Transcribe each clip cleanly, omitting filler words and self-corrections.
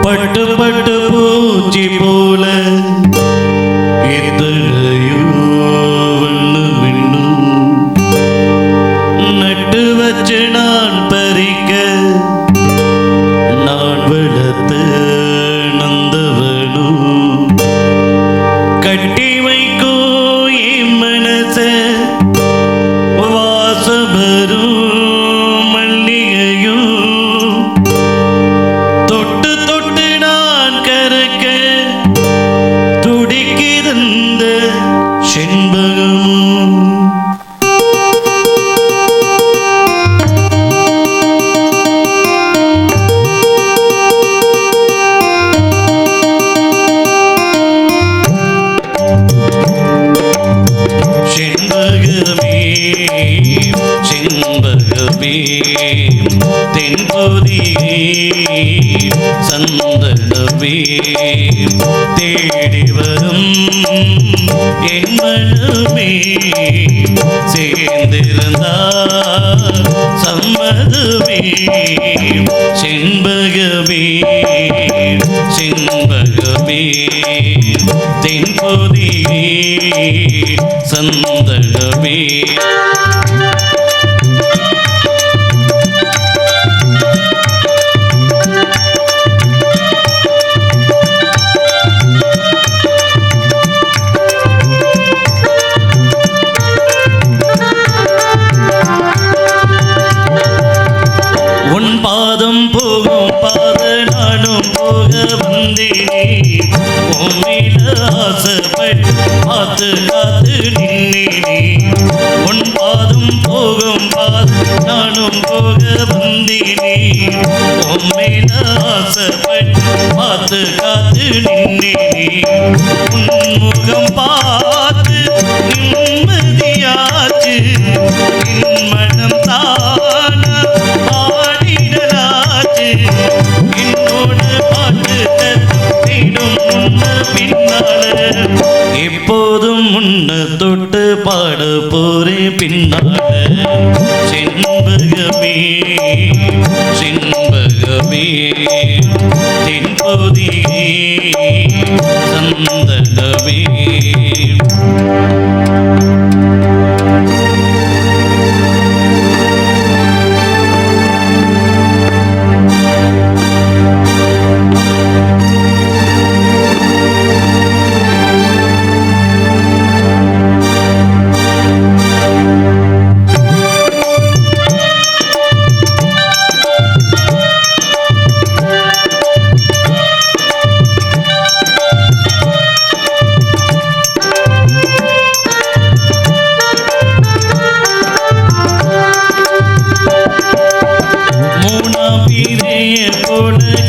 பட்டு பட்டு பூச்சி போல எத்தனையோ வண்ணம் இன்னும் நட்டு வச்சு நான் பறிக்க நான் வளர்த்த நந்தவனும் கட்டி வைக்கோ என் மனச வாசபரும் மல்லிகையும் தொட்டு தொட்டு நான் கறக்க துடிக்கிருந்த செண்பகமும் செண்பகமே செண்பகமே தென்பொதியே சந்தனமே தேடி வரும் என் மனமே சேர்ந்திருந்தார் சம்மதமே செண்பகமே செண்பகமே தென்பொதியே சந்தனமே உன் பாதம் போகும் பாத நானும் போக வந்தேனே உன்னில ஆசைப்பட்டு பார்த்து காத்து நின்னேனே உன் பாதம் போகும் பாத நானும் போக வந்தேனே உன்னில ஆசைப்பட்டு பார்த்து காத்து நின்னேனே உன் முகம் பார்த்து நிம்மதியாச்சு என் மனம் தானா என்னோடு பாட்டு தேடும் முன்ன பின்னால எப்போதும் முன்ன தொட்டு பாட போரே பின்னால செண்பகமே செண்பகமே தென்பொதியே சந்தனமே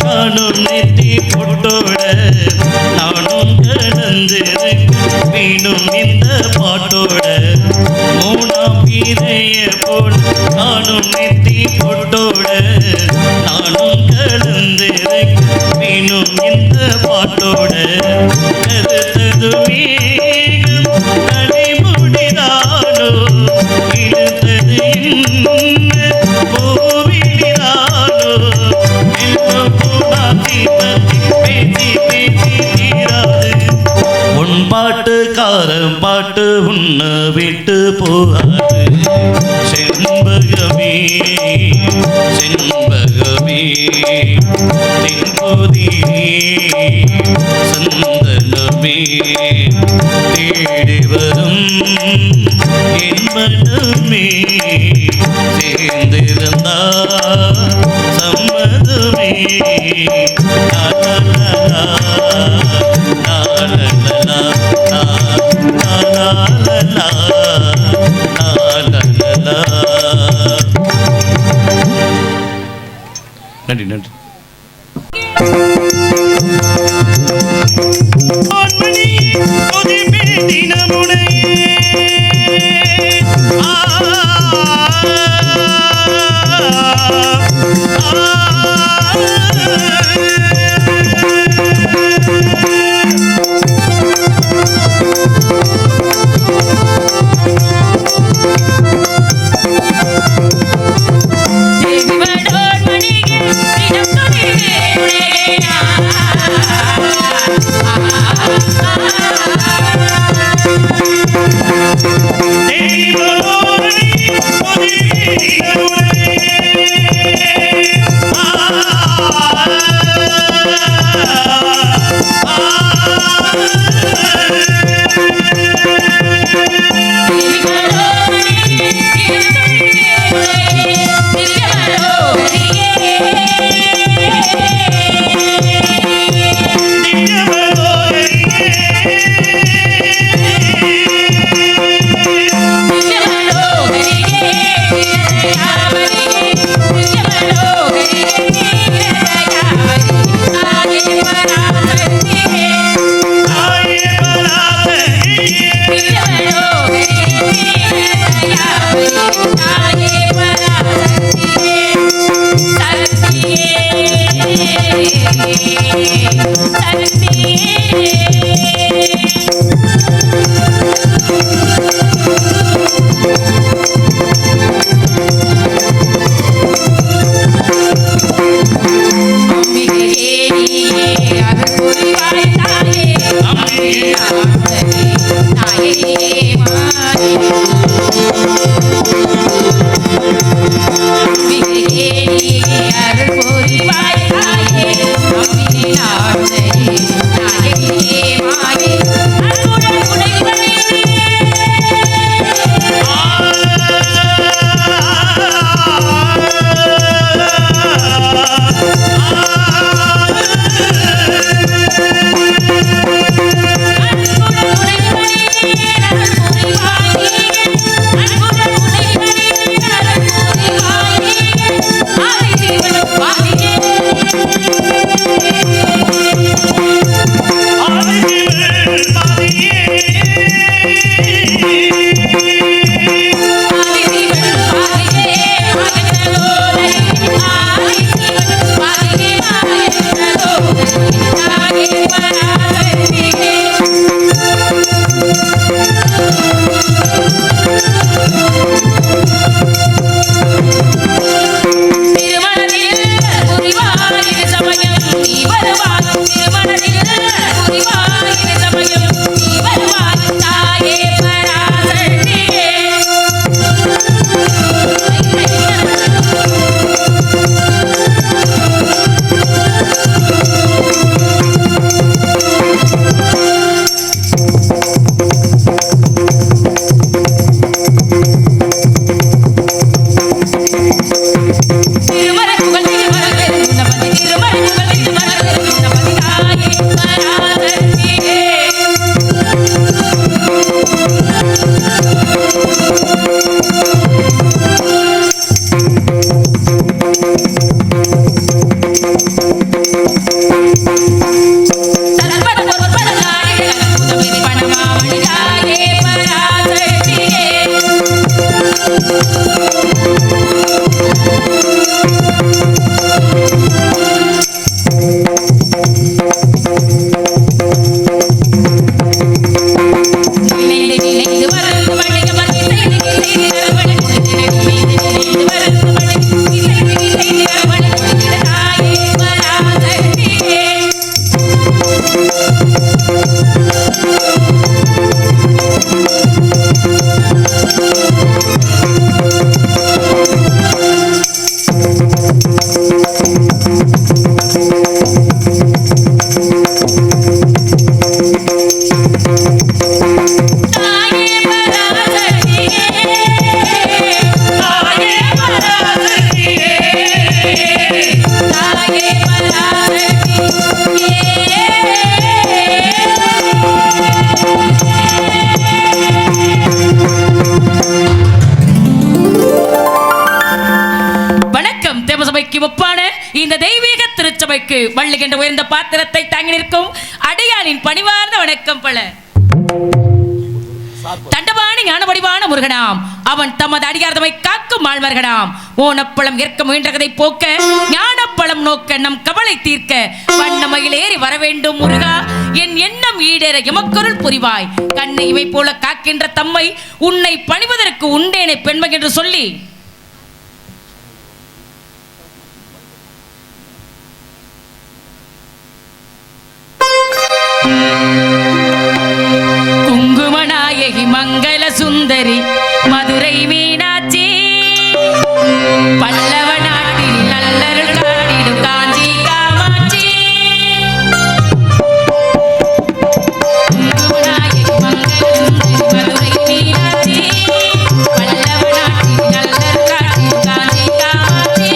காணும் நெத்தி பொட்டோட நானும் கடந்திருக்க மீண்டும் இந்த பாட்டோட மூணாம் பீரைய போல் நானும் நெத்தி பொட்டோட நானும் கடந்திருக்க மீண்டும் இந்த பாட்டோட கருத்தது மேகம் தலைமுடிதானோ இழுத்தது என்ன கோவிலிதானோ உன் பாட்டு காரம் பாட்டு உன்ன விட்டு போகாது செண்பகமே செண்பகமே தென்பொதியே சந்தனமே தேடி வரும் என் மனமே சேர்ந்திருந்தார் சம்மதமே நன்றி நன்றி இந்த தெய்வீக திருச்சபைக்கு வள்ளுகின்ற உயர்ந்த பாத்திரத்தை தாங்கி நிற்கும் அடியாளின் பணிவார்ந்த வணக்கம் பல. தண்டபாணி ஞானபடிவான முருகனாம், அவன் தமது அடியார்தமை காக்கும் ஆழ்வர்களாம். ஓனப்பழம் ஏற்க முயன்றதை போக்க, ஞானப்பழம் நோக்க நம் கவலை தீர்க்க, வண்ணமயில் ஏறி வர வேண்டும் முருகா, என் எண்ணம் ஈடேற எமக்கருள் புரிவாய். கண்ணை இவை போல காக்கின்ற தம்மை உன்னை பணிவதற்கு உண்டேனை பெண்மை என்று சொல்லி குங்குமநாயகி மங்கள சுந்தரி மதுரை மீனாட்சி, பல்லவ நாட்டில் நல்லருள் காட்டிடும் காஞ்சி காமாட்சி. குங்குமநாயகி மங்கள சுந்தரி மதுரை மீனாட்சி, பல்லவ நாட்டில் நல்லருள் காட்டிடும் காஞ்சி காமாட்சி.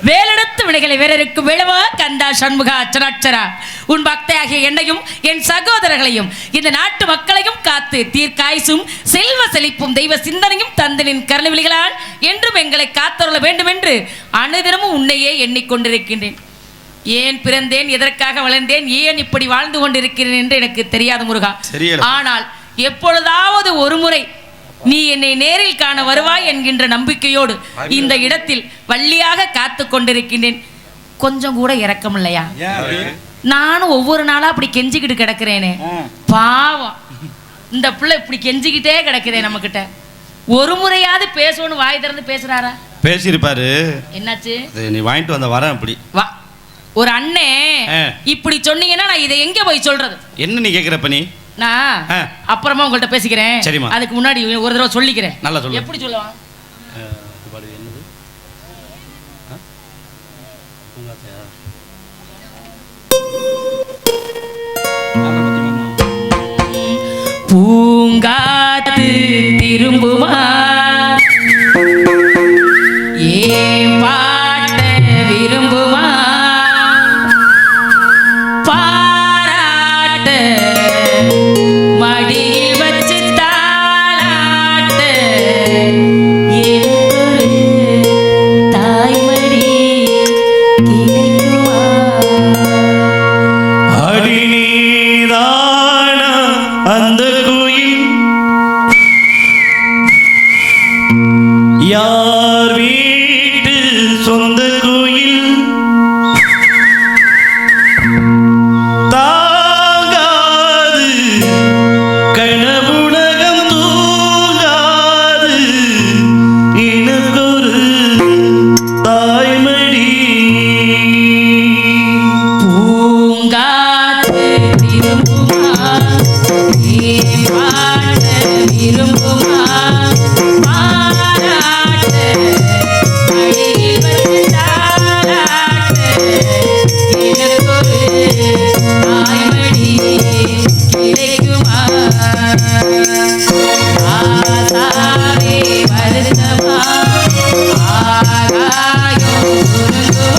வேலெடுத்து வினைகளை வேறருக்கு விழவா கந்தா சண்முகா அச்சராட்சரா, உன் பக்தையாகிய என்னையும் என் சகோதரர்களையும் இந்த நாட்டு மக்களையும் காத்து தீர்க்காயுசும் செல்வ செழிப்பும் தெய்வ சிந்தனையும் தந்தனின் கருணைவிழிகளால் என்றும் எங்களை காத்தருள வேண்டும் என்று அனுதினமும் உன்னையே எண்ணிக்கொண்டிருக்கின்றேன். ஏன் பிறந்தேன், எதற்காக வளர்ந்தேன், ஏன் இப்படி வாழ்ந்து கொண்டிருக்கிறேன் என்று எனக்கு தெரியாது முருகா. ஆனால் எப்பொழுதாவது ஒரு முறை நீ என்னை நேரில் காண வருவாய் என்கின்ற நம்பிக்கையோடு இந்த இடத்தில் வள்ளியாக காத்து கொண்டிருக்கின்றேன். கொஞ்சம் கூட இரக்கம் இல்லையா? நானும் ஒவ்வொரு நாளா அப்படி கெஞ்சிக்கிட்டு கிடக்கிறேனே, பாவம் இந்த பிள்ளை இப்படி கெஞ்சிக்கிட்டே கிடக்கிறேன். நம்ம கிட்ட ஒரு முறையாவது பேசணும், வாய் திறந்து பேசுறாரா? பேசியிருப்பாரு. என்னாச்சு? நீ வாங்கிட்டு வந்த வரேன் அப்படி வா. ஒரு அண்ணே இப்படி சொன்னீங்கன்னா நான் இதை எங்க போய் சொல்றது? என்ன நீ கேக்குறப்ப நீ நான் அப்புறமா உங்கள்கிட்ட பேசிக்கிறேன். சரிமா, அதுக்கு முன்னாடி ஒரு தடவை சொல்லிக்கிறேன். நல்லா சொல்லு. எப்படி சொல்லுவான்? பூங்காத்து திரும்புமா ஏன் பாட்ட விரும்புமா, பாராட்ட மடியில் வச்சு தாளாட்ட அந்த கோயில் யார் வீட்டு சொந்த கோயில் தாங்காது கனவுலகம் தூங்காது எனக்கொரு தாய்மடி பூங்காத்து திரும்புமா பாட விரும்புமா பாராட்டு அடிவர் தாராட்டு எனக்கொரு தாய்மடி கிடைக்குமா ஆசாவே வருத்தமா ஆகாயம் உருகுமா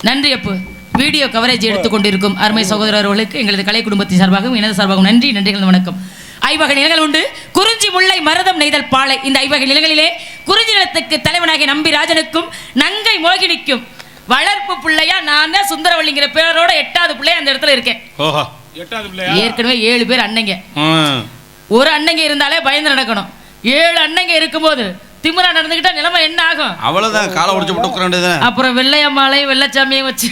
நன்றி அப்பு. வீடியோ கவரேஜ் எடுத்துக்கொண்டிருக்கும் அருமை சகோதரர்களுக்கு எங்களது கலை குடும்பத்தின் சார்பாகவும் எனது சார்பாகவும் நன்றி நன்றிகள் வணக்கம். ஐவகை நிலங்கள் உண்டு. குறிஞ்சி முல்லை மருதம் நெய்தல் பாலை. இந்த ஐவகை நிலங்களிலே குறிஞ்சி நிலத்துக்கு தலைவனாகிய நம்பி ராஜனுக்கும் நங்கை மோகினிக்கும் வளர்ப்பு பிள்ளையா நான் தான் சுந்தரவள்ளிங்கிற பேரோட 8வது பிள்ளையா அந்த இடத்துல இருக்கேன். ஏற்கனவே 7 பேர் அண்ணங்க. ஒரு அண்ணங்க இருந்தாலே பயந்து நடக்கணும். 7 அண்ணங்க இருக்கும்போது திமுறா நடந்துக்கிட்டா நிலைமை என்ன ஆகும்? அவ்வளவுதான், காலை உடைச்சு போட்டு உட்கார வேண்டியது. அப்புறம் வெள்ளையம்மாளையும் வெள்ளச்சாமியும் வச்சு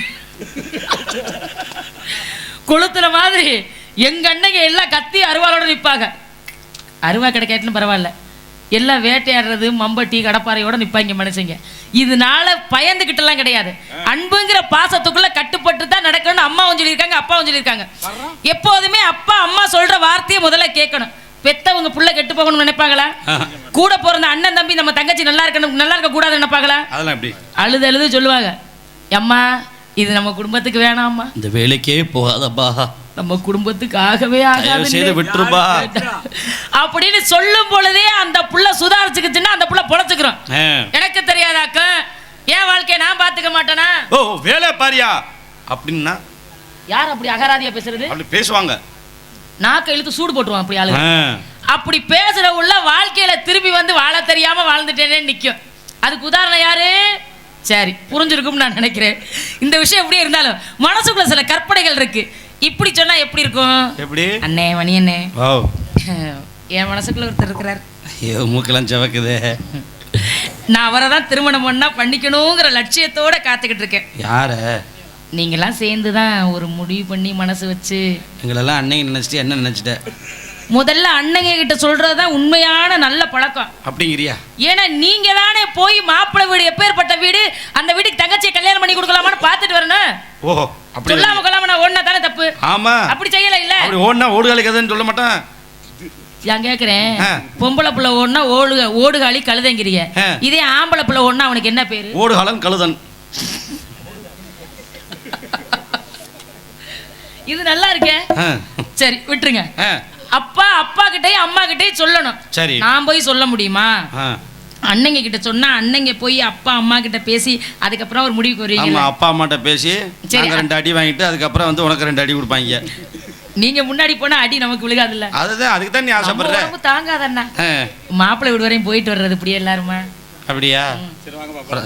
கொளுத்துற மாதிரி எங்க அண்ணங்க எல்லாம் கத்தி அருவாளோட நிற்பாங்க. அருவா கிடைக்காட்டுன்னு பரவாயில்ல, எல்லாம் வேட்டையாடுறது மம்பட்டி கடப்பாறையோட நிற்பாங்க மனுஷங்க. இதனால பயந்துகிட்டலாம் கிடையாது. அன்புங்கிற பாசத்துக்குள்ள கட்டுப்பட்டு தான் நடக்கணும்னு அம்மாவும் சொல்லியிருக்காங்க, அப்பாவும் சொல்லியிருக்காங்க. எப்போதுமே அப்பா அம்மா சொல்ற வார்த்தையை முதல்ல கேட்கணும். பெத்தவங்க புள்ள கெட்டு போகணும்னு நினைப்பாங்களா? கூட பிறந்த அண்ணன் தம்பி நம்ம தங்கச்சி நல்லா இருக்கணும், நல்லா இருக்க கூடாதுன்னு நினைப்பாங்களா? அதெல்லாம் எப்படி அழுது சொல்லுவாங்க, அம்மா இது நம்ம குடும்பத்துக்கு வேணாம்மா, இந்த வேலைக்கே போகாதப்பா, நம்ம குடும்பத்துக்காகவே செய்து விட்டுருப்பா அப்படின்னு சொல்லும் பொழுதே அந்த புள்ள சுதாரிச்சுக்குச்சுன்னா அந்த புள்ள பொழைச்சுக்கிறோம். எனக்கு தெரியாதாக்க என் வாழ்க்கையை நான் பாத்துக்க மாட்டேனா? ஓ வேலை பாரியா அப்படின்னா யார் அப்படி அகராதியா பேசுறது? அப்படி பேசுவாங்க, நாக்க இழுத்து சூடு போட்டுருவான் அப்படி ஆளு. அப்படி பேசுற உள்ள வாழ்க்கையில திரும்பி வந்து வாழ தெரியாம வாழ்ந்துட்டேனே நிக்கும். அதுக்கு உதாரணம் யாரு? சரி புரிஞ்சிருக்கும் நான் நினைக்கிறேன். இந்த விஷயம் எப்படி இருந்தாலும் மனசுக்குள்ள சில கற்பனைகள் இருக்கு. இப்படி சொன்னா எப்படி இருக்கும்? எப்படி அண்ணே மணி அண்ணே, ஓ என் மனசுக்குள்ள ஒருத்தர் இருக்கிறார், ஐயோ மூக்கெல்லாம் செவக்குதே, நான் அவரை தான் திருமணம் பண்ணா பண்ணிக்கணுங்கிற லட்சியத்தோட காத்துக்கிட்டு இருக்கேன். யார? நீங்கெல்லாம் சேர்ந்து தான் ஒரு முடிவு பண்ணி மனசு வச்சு எங்களெல்லாம் அன்னைக்கு நினைச்சிட்டு என்ன நினைச்சிட்ட? முதல்ல அண்ணங்க கிட்ட சொல்றதுதான் உண்மையான நல்ல பழக்கம் அப்படிங்கிறியா? ஏன்னா நீங்க தானே போய் மாப்பிள்ளை வீடு எப்பேற்பட்ட வீடு, அந்த வீட்டுக்கு தங்கச்சியை கல்யாணம் பண்ணி கொடுக்கலாமான்னு பார்த்துட்டு வரணும். ஓஹோ அப்படி சொல்லாம கொள்ளாம நான் ஓடுனா தானே தப்பு. ஆமா அப்படி செய்யல இல்ல, அப்படி ஓடுனா ஓடுகாலி கதைன்னு சொல்ல மாட்டேன். நான் கேக்குறேன், பொம்பளை புள்ள ஓடுனா ஓடுகாலி கழுதைங்கிறிய, இதே ஆம்பளை புள்ள ஓடுனா அவனுக்கு என்ன பேரு? ஓடுகாலன் கழுதன். இது நல்லா இருக்கே. சரி விட்டுருங்க. அப்பா கிட்டயும் அம்மா கிட்டயும் சொல்லணும். சரி நான் போய் சொல்ல முடியுமா? அண்ணங்க கிட்ட சொன்னா அண்ணங்க போய் அப்பா அம்மா கிட்ட பேசி அதுக்கப்புறம் ஒரு முடிவுக்கு வருவீங்க. ஆமா அப்பா அம்மாட்ட பேசி நாங்க 2 அடி வாங்கிட்டு அதுக்கப்புறம் வந்து உனக்கு 2 அடி கொடுப்பாங்க. நீங்க முன்னாடி போனா அடி நமக்கு விழுகாது இல்ல? அதுதான், அதுக்கு தான் நீ ஆசைப்படுற. தாங்காதண்ணா மாப்பிள்ளை வீடு வரையும் போயிட்டு வர்றது இப்படியே எல்லாருமா? அப்படியா?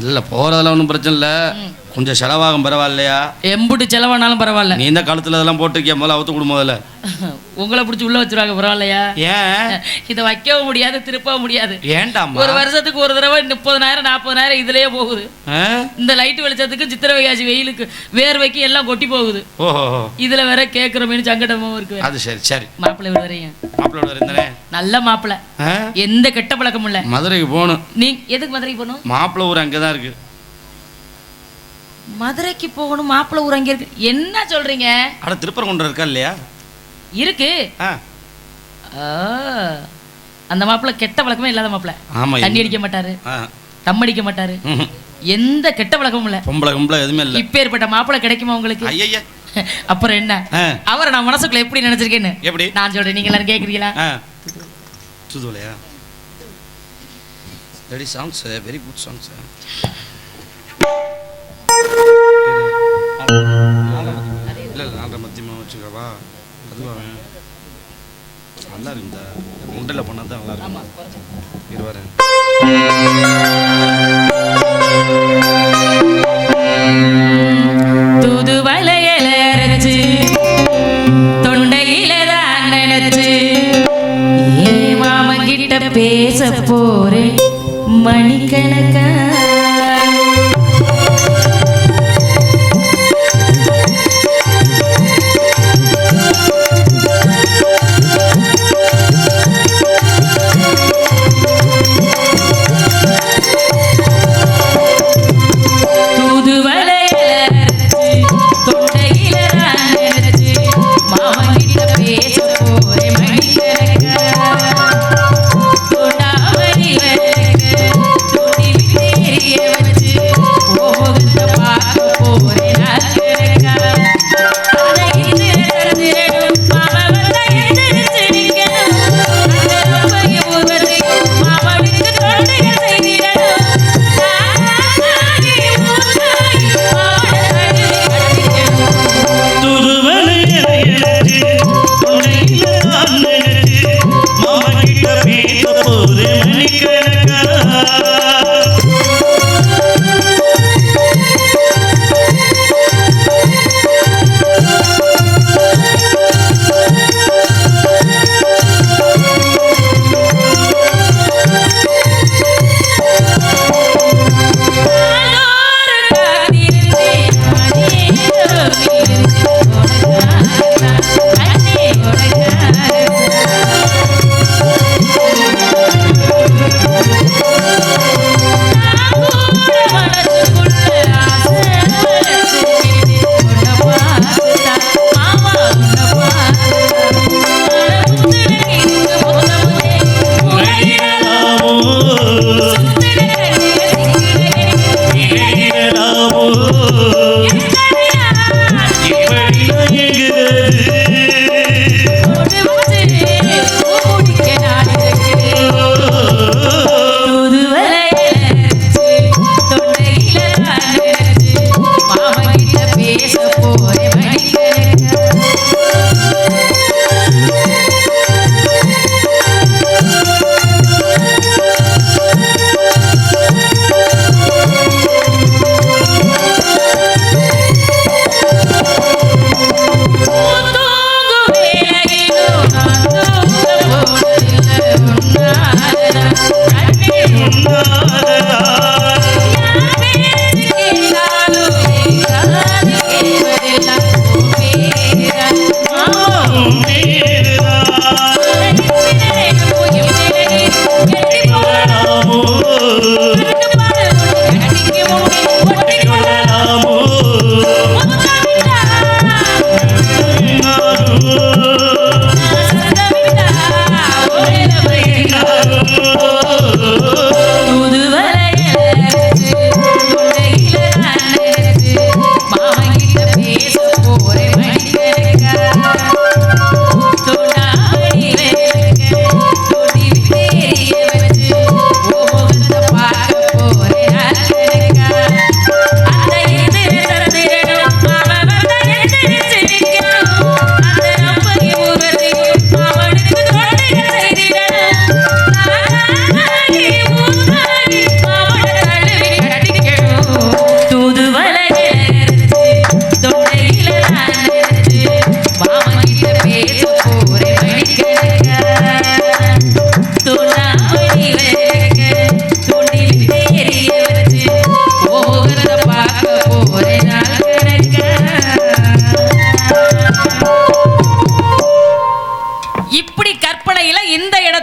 இல்ல போறதெல்லாம் ஒன்றும் பிரச்சனை இல்லை, கொஞ்சம் செலவாகும் பரவாயில்லையா? எம்புட்டு செலவானாலும் பரவாயில்ல. நீ இந்த காலத்துல அதெல்லாம் போட்டுருக்கிய, முதல்ல அவுத்து கொடு முதல்ல. உங்களை பிடிச்சி உள்ள வச்சிருவாங்க பரவாயில்லையா? ஏன் இதை வைக்கவும் முடியாது திருப்பவும் முடியாது. ஏன்டாமா? ஒரு வருஷத்துக்கு ஒரு தடவை 30,000 40,000 இதுலயே போகுது. இந்த லைட் வெளிச்சத்துக்கு சித்திரை வைகாசி வெயிலுக்கு வேர்வைக்கு எல்லாம் கொட்டி போகுது. ஓஹோ இதுல வேற கேட்கிறோமேனு சங்கடமும் இருக்கு. அது சரி சரி. மாப்பிள்ளை வீடு வரையும் மாப்பிள்ளை வீடு இருந்தானே நல்ல மாப்பிள்ளை, எந்த கெட்ட பழக்கமும் இல்ல. மதுரைக்கு போகணும். நீ எதுக்கு மதுரைக்கு போகணும்? மாப்பிள்ளை ஊர் அங்கதான் இருக்கு. மதுரைக்கு போகணும், மாப்பிள்ளை ஊர் அங்க இருக்கு. என்ன சொல்றீங்க? அட திருப்பரங்குன்றம் இருக்கா இல்லையா? இருக்கு. அந்த மாப்பிள்ளை கெட்ட பழக்கமே இல்லாத மாப்பிள்ளை. தண்ணி அடிக்க மாட்டாரு, தம் அடிக்க மாட்டாரு, எந்த கெட்ட பழக்கமும் இல்ல. பொம்பளை கும்பளை எதுவுமே இல்ல. இப்பேற்பட்ட மாப்பிள்ளை கிடைக்குமா உங்களுக்கு? ஐயா அப்புறம் என்ன, அவரை நான் மனசுக்குள்ள எப்படி நினைச்சிருக்கேன்னு எப்படி நான் சொல்றேன், நீங்க எல்லாரும் கேக்குறீங்களா? சுதுவலையா? Very songs, very good songs. இல்ல 4 மத்தியமா வச்சுக்கவா? அதுவா நல்லா இருக்குதா? முண்டையில் பண்ணால் தான் நல்லா இருக்கும். இருவாரு தூது வளையல அரைச்சு தொண்டையில தான் நினைச்சு ஏ மாமன் கிட்ட பேச போறேன் மணிக்கணக்கா.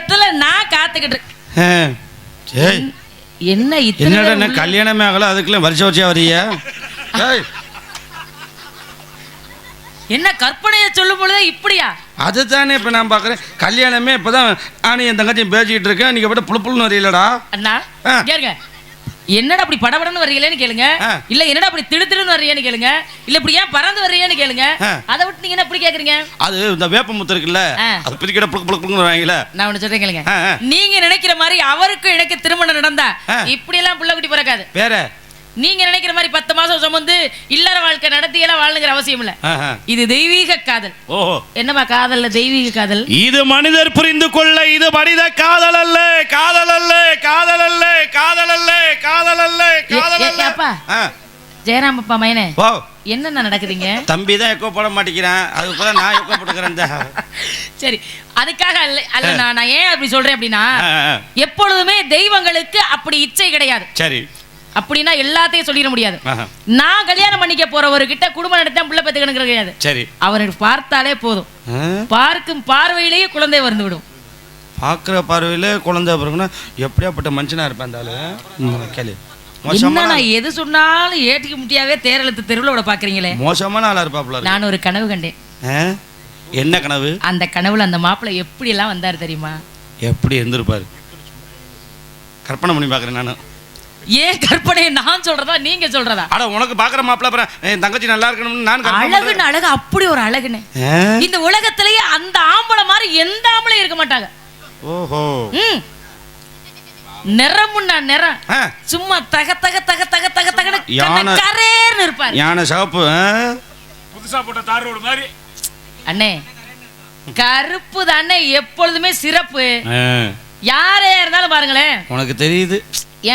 உலகத்துல நான் காத்துக்கிட்டு இருக்கேன். சரி என்ன என்னடா என்ன இத்தனை கல்யாணமே ஆகல அதுக்குள்ள வருஷம் வரியா? ஏய், என்ன கற்பனையை சொல்லும் பொழுதே இப்படியா? அதுதானே இப்ப நான் பாக்குறேன். கல்யாணமே இப்பதான் நானும் என் தங்கச்சியும் பேசிக்கிட்டு இருக்கேன். நீங்க விட புழுப்புள்னு வரையிலடா. அண்ணா ஆ. கேளுங்க, என்னடா அப்படி படபடன்னு வர்றீங்களேன்னு கேளுங்க. ஆ. இல்ல என்னடா அப்படி திடுதிடுன்னு வர்றீங்கன்னு கேளுங்க. இல்ல இப்படி ஏன் பறந்து வர்றீங்கன்னு கேளுங்க. ஆ. அதை விட்டு நீங்க என்ன இப்படி கேக்குறீங்க? அது இந்த வேப்ப முத்து இருக்குல்ல, ஆ. அது பிரிக்கிட புழுக்கு புழுக்குன்னு வராங்கல்ல. நான் ஒண்ணு சொல்றேன் கேளுங்க. ஆ, ஆ. நீங்க நினைக்கிற மாதிரி அவருக்கு எனக்கு திருமணம் நடந்தா ஆ. இப்படி எல்லாம் புள்ள குட்டி பிறக்காது. வேற நீங்க நினைக்கிற மாதிரி 10 மாசம் சுமந்து இல்லற வாழ்க்கை நடத்தி எல்லாம் வாழணுங்கிற அவசியம் இல்ல. ஆஹா. இது தெய்வீக காதல். ஓஹோ, என்னமா காதல்ல தெய்வீக காதல்? இது மனிதர் புரிந்து கொள்ள இது மனித காதல் அல்ல, காதல் அல்ல, காதல் அல்ல, காதல் அல்ல, காதல் அல்ல, காதல் அல்ல. அப்பா ஆ, ஜெயராம் அப்பா மயனே, ஓ என்னென்ன நடக்குதுங்க? தம்பி தான் எக்கோ போட மாட்டேங்கிறான். அது கூட நான் எக்கோ போட்டுக்கிறேன். சரி, அதுக்காக அல்ல நான் ஏன் அப்படி சொல்றேன் அப்படின்னா, ஆ, ஆ. எப்பொழுதுமே தெய்வங்களுக்கு அப்படி இச்சை கிடையாது. சரி. அப்படின்னா எல்லாத்தையும் சொல்லிட முடியாது. ஆஹா. நான் கல்யாணம் பண்ணிக்க போறவர்கிட்ட குடும்பம் நடத்த புள்ள பெத்துக்கணுங்கிறது கிடையாது. சரி. அவருக்கு பார்த்தாலே போதும், ஆ, பார்க்கும் பார்வையிலேயே குழந்தை வந்து விடும். பார்க்குற பார்வையில் குழந்தை பிறகுனா எப்படியாப்பட்ட மனுஷனா இருப்பேன் அந்த ஆளு. கேளு, என்ன மோசமான நான் எது சொன்னாலும் ஏற்றுக்க முடியாவே தேரெழுத்து தெருவில் விட பாக்குறீங்களே. மோசமான ஆளா இருப்பாப்புல. நான் ஒரு கனவு கண்டேன். ஆ? என்ன கனவு? அந்த கனவுல அந்த மாப்பிள்ளை எப்படி எல்லாம் வந்தாரு தெரியுமா? எப்படி இருந்திருப்பாரு? கற்பனை பண்ணி பார்க்குறேன் நான். ஏன் கற்பனையை நான் சொல்றதா நீங்க சொல்றதா? அட உனக்கு பார்க்குற மாப்பிள்ள அப்புறம் என் தங்கச்சி நல்லா இருக்கணும்னு நான் கற்பனை அழகுன்னு பண்றேன். அழகு, அப்படி ஒரு அழகுன்னு ஆ? இந்த உலகத்திலேயே அந்த ஆம்பளை மாதிரி எந்த ஆம்பளையும் இருக்க மாட்டாங்க. ஓஹோ. ம். நிறமுன்னா நிறம் ஆ, சும்மா தக தக தக தக தக தகன்னு யானை. கரேர்னு இருப்பாரு. யானை சிவப்பு. ஆ? புதுசா போட்ட தார் ரோடு மாதிரி. அண்ணே, கருப்பு தானே எப்பொழுதுமே சிறப்பு. ஆ. யாரே இருந்தாலும் பாருங்களேன். உனக்கு தெரியுது.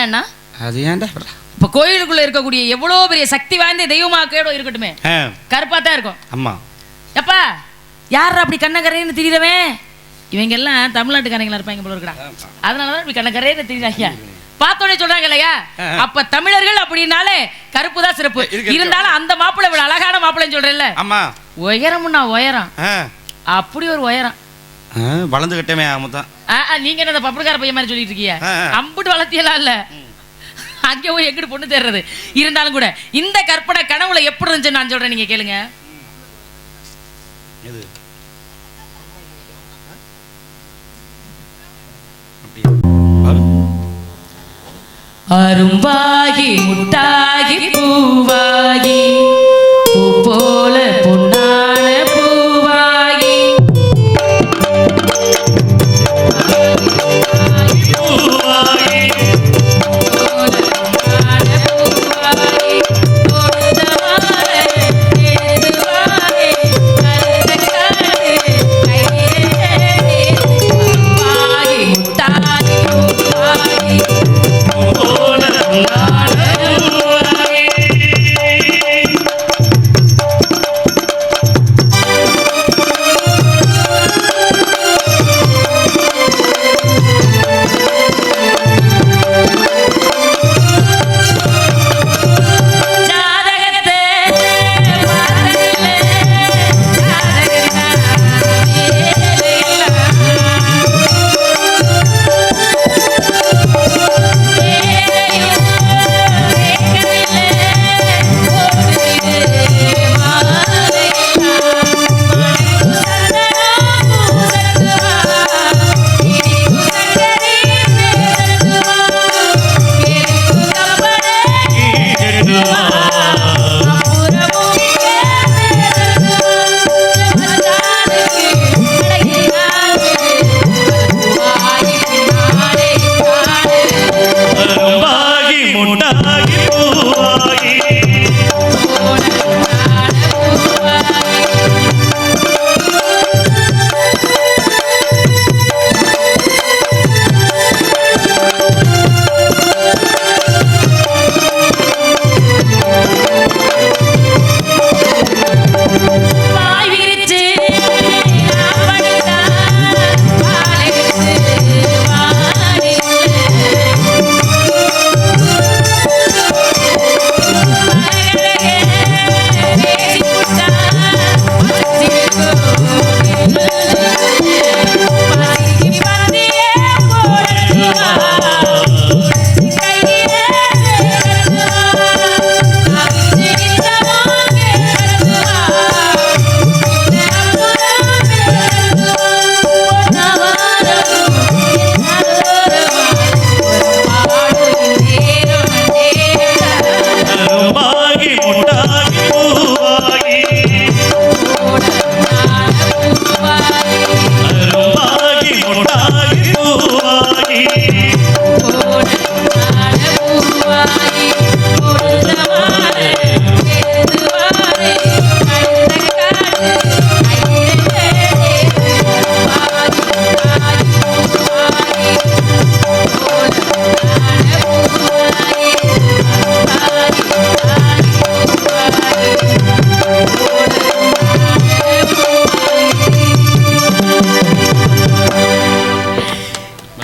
ஏன்னா அது ஏன்டா? இப்ப கோயிலுக்குள்ள இருக்கக்கூடிய எவ்வளவு பெரிய சக்தி வாய்ந்த தெய்வமாக்கேடோ இருக்கட்டுமே, ஆ, கருப்பா தான் இருக்கும். அம்மா. எப்பா யார் அப்படி கண்ணக்கரைன்னு திரியறவன்? இவங்க எல்லாம் தமிழ்நாட்டுக்காரங்களா இருப்பாங்க போல இருக்கா. அதனாலதான் இப்படி கண்ணக்கரைன்னு திரிறாங்க. பார்த்தோன்னே சொல்றாங்க இல்லையா? ஆ. அப்ப தமிழர்கள் அப்படின்னாலே கருப்பு தான் சிறப்பு. இருக்கு. இருந்தாலும் அந்த மாப்பிள்ளை இவ்வளவு அழகான மாப்பிள்ளைன்னு சொல்றேன்ல, அம்மா. உயரம்னா உயரம், ஆ. அப்படி ஒரு உயரம். ஆ, வளர்ந்துகிட்டமே ஆமத்தான். நீங்க என்ன அந்த பப்புக்கார பையன் மாதிரி சொல்லிட்டு இருக்கீங்க? ஆ, ஆ. அம்புட்டு வளர்த்தியெல்லாம் இல்ல, அங்கே போய் எங்கிட்டு பொண்ணு தேடுறது. இருந்தாலும் கூட இந்த கற்பனை கனவுல எப்படி இருந்துச்சு நான் சொல்றேன், நீங்க கேளுங்க. இது அரும்பாகி முட்டாகி பூவாகி பூ போல பொன்னான பூவாகி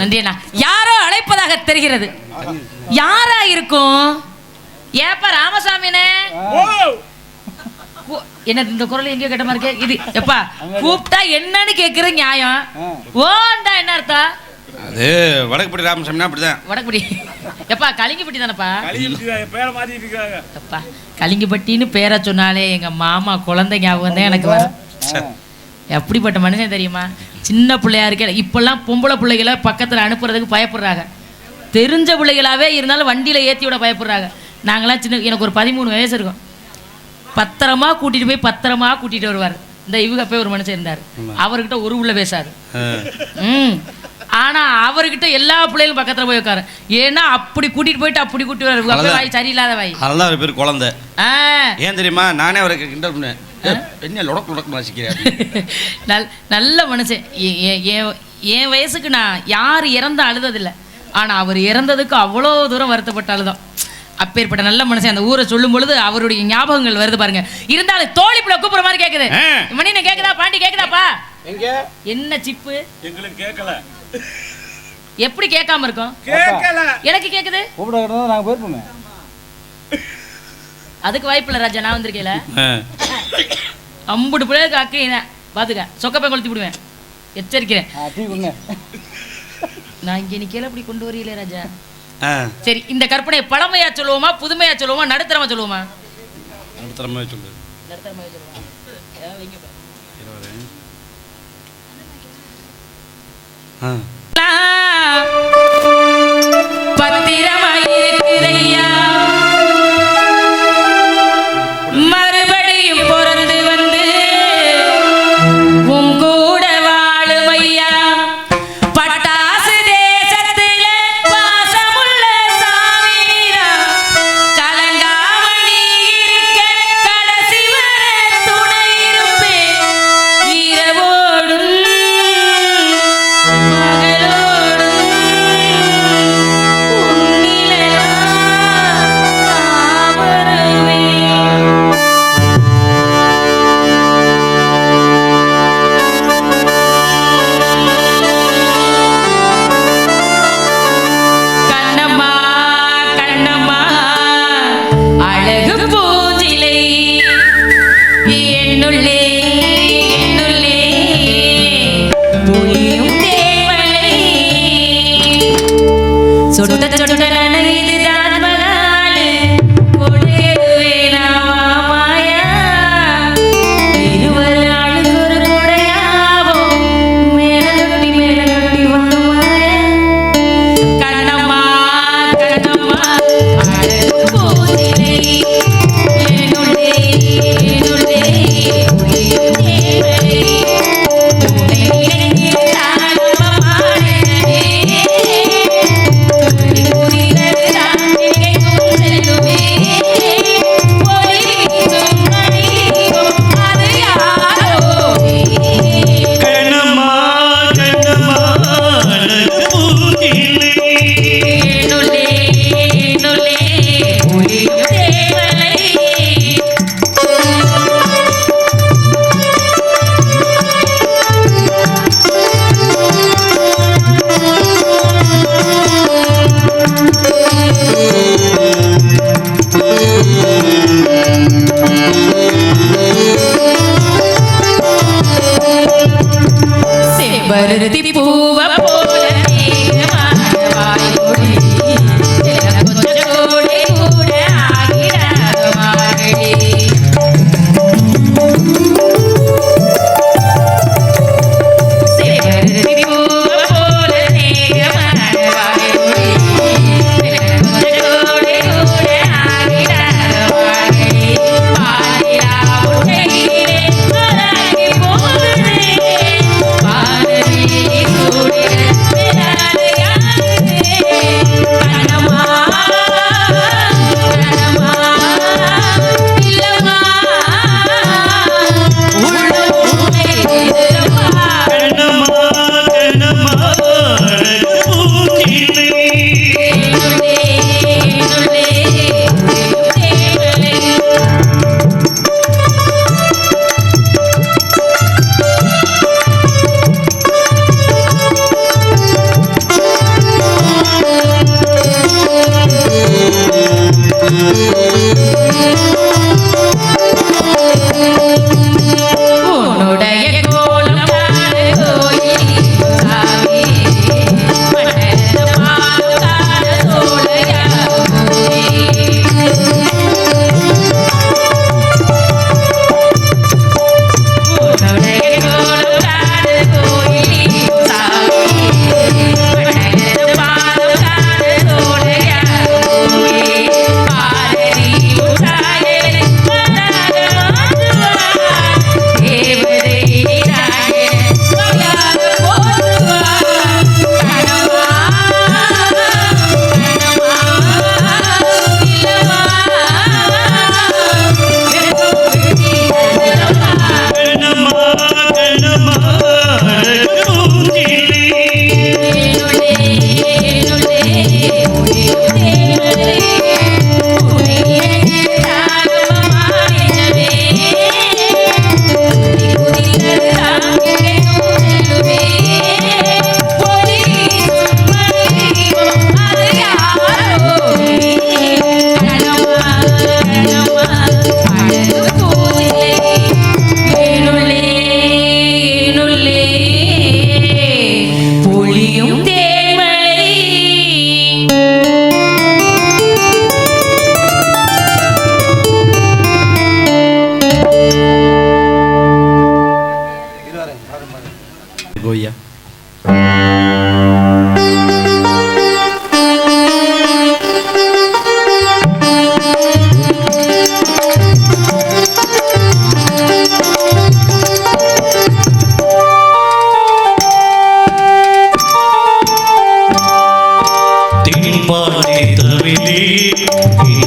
நன்றி அண்ணா. யாரோ அழைப்பதாக தெரிகிறது. யாரா இருக்கும்? ஏப்பா ராமசாமினே, என்ன இந்த குரல் எங்கேயோ கேட்ட மாதிரி இது எப்பா கூப்பிட்டா என்னன்னு கேக்குற நியாயம். ஓண்டா என்ன அர்த்தம்? அது வடக்குப்பட்டி ராமசாமினா அப்படிதான். வடக்குப்பட்டி எப்பா கலிங்கப்பட்டி தானப்பா? பேரை மாத்திட்டு இருக்காங்க. எப்பா கலிங்கப்பட்டின்னு பேரை சொன்னாலே எங்க மாமா குழந்தை ஞாபகம் தான் எனக்கு வரும். எப்படிப்பட்ட மனுஷன் தெரியுமா? சின்ன பிள்ளையா இருக்க இப்பெல்லாம் பொம்பளை பிள்ளைகளை பக்கத்துல அனுப்புறதுக்கு பயப்படுறாங்க. தெரிஞ்ச பிள்ளைகளாவே இருந்தாலும் வண்டியில ஏத்தி விட பயப்படுறாங்க. நாங்களாம் சின்ன, எனக்கு ஒரு 13 வயசு இருக்கும். பத்திரமா கூட்டிட்டு வருவார். இந்த இவங்க போய் ஒரு மனுஷன் இருந்தார், அவர்கிட்ட ஒரு உள்ள பேசாது. ஆனா அவர்கிட்ட எல்லா பிள்ளைகளும் பக்கத்துல போய் உட்காரு. ஏன்னா அப்படி கூட்டிட்டு போயிட்டு அப்படி கூட்டி வர வாய் சரியில்லாத வாய். அதெல்லாம் பேர் குழந்தை. ஏன் தெரியுமா? நானே அவருக்கு கிண்டல் பண்ணேன், என்ன லொடக்கு வாசிக்கிறேன். நல்ல மனுஷன். என் வயசுக்கு நான் யார் இறந்த அழுததில்லை. ஆனா அவர் இறந்ததுக்கு அவ்வளோ தூரம் வருத்தப்பட்ட அழுதம். அப்பேற்பட்ட நல்ல மனுஷன். அந்த ஊரை சொல்லும் பொழுது அவருடைய ஞாபகங்கள் வருது பாருங்க. இருந்தாலும் தோழி பிள்ளை கூப்பிடுற மாதிரி கேக்குது. மணி நீ கேக்குதா? பாண்டி கேக்குதாப்பா? என்ன சிப்பு எங்களுக்கு கேட்கல. எப்படி கேட்காம இருக்கும்? கேட்கல. எனக்கு கேக்குது. நாங்க போயிருப்போமே. அதுக்கு வாய்ப்பு இல்லை ராஜா. நான் வந்திருக்கேல அம்புட்டு பிள்ளைகளுக்கு அக்கு பாத்துக்க சொக்கப்பை கொளுத்தி விடுவேன். எச்சரிக்கிறேன். நான் இங்க நிக்கல அப்படி கொண்டு வரீங்களே ராஜா. சரி, இந்த கற்பனை பழமையா சொல்லுவோமா புதுமையா சொல்லுவோமா நடுத்தரமா சொல்லுவோமா? நடுத்தரமா சொல்லு. நடுத்தரமா சொல்லுவோமா? பத்திரமா இருக்குதையா, மறுபடியும் பிறந்து வந்து உன் கூட வாழுமையா. பட்டாசு தேசத்துல பாசமுள்ள சாமிரா, கலங்காமணி இருக்க கடைசி வரை துணை இருப்பேன். இரவோடும் பகலோடும் உன்னிலா வருவேன். கண்ணம்மா கண்ணம்மா அழகு பூஞ்சிலை என்னுள்ளே என்னுள்ளே பொழியும் தேவலை. சொட்ட சொட்ட நனைதுதான் மகாலு கொடையதுவேனா மாயா. இருவர் ஆளுக்கு ஒரு கொடையாவும் மேலொட்டி வரும் மாயா. கண்ணம்மா கண்ணம்மா அழகு பூஞ்சிலை என்னுள்ளே என்னுள்ளே பொழியும் தேவலை. உன்னை நினைத்து தானம்மா மாறினே, துள்ளி குதித்தது தானே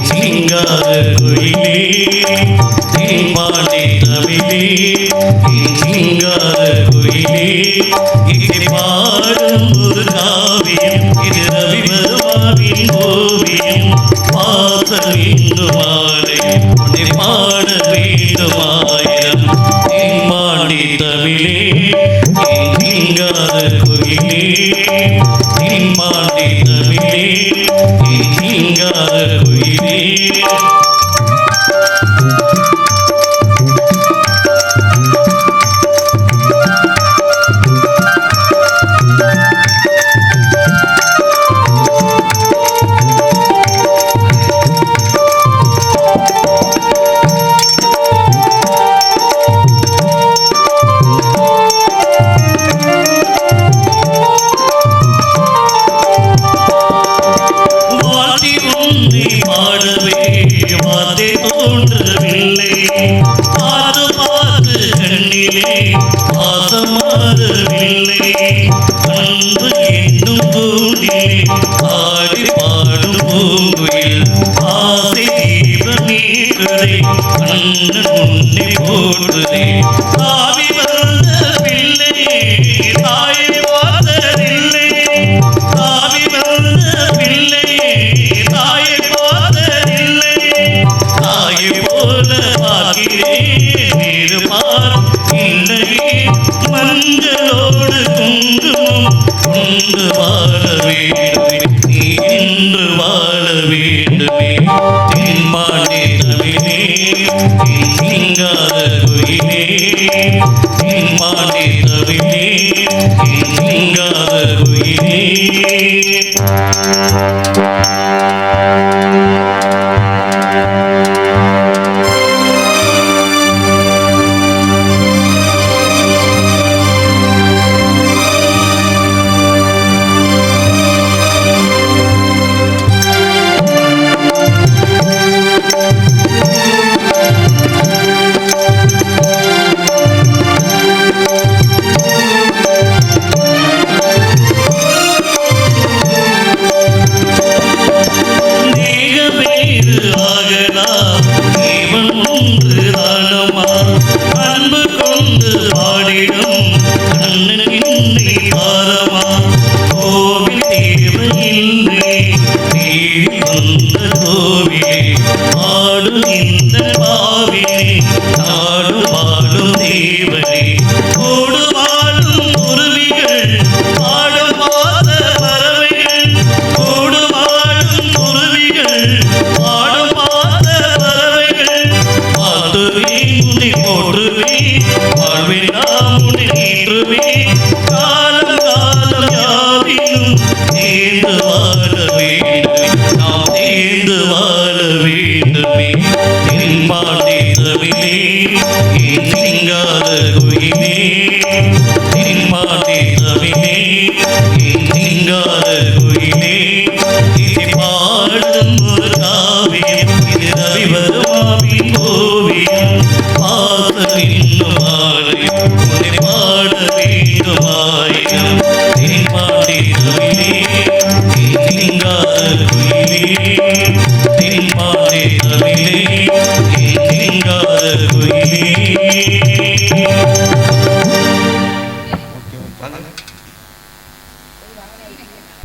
சிங்கார குயிலே பாண்டி தமிழே சிங்கார குயிலே இது பாடும் ஒரு காவியம் இது ரவிவர்மாவின் ஓவியம் பாசம் இன்னும் மாலை உன்னை பாட வேண்டுமாயிரம் பாண்டி தமிழே சிங்கார குயிலே பாண்டி தமிழே சிங்கார குயிலே மஞ்சளோடு குங்குமம் கொண்டு வாழ வேண்டுமே நீ என்று வாழ வேண்டுமே தென்பாண்டி தமிழே சிங்கார குயிலே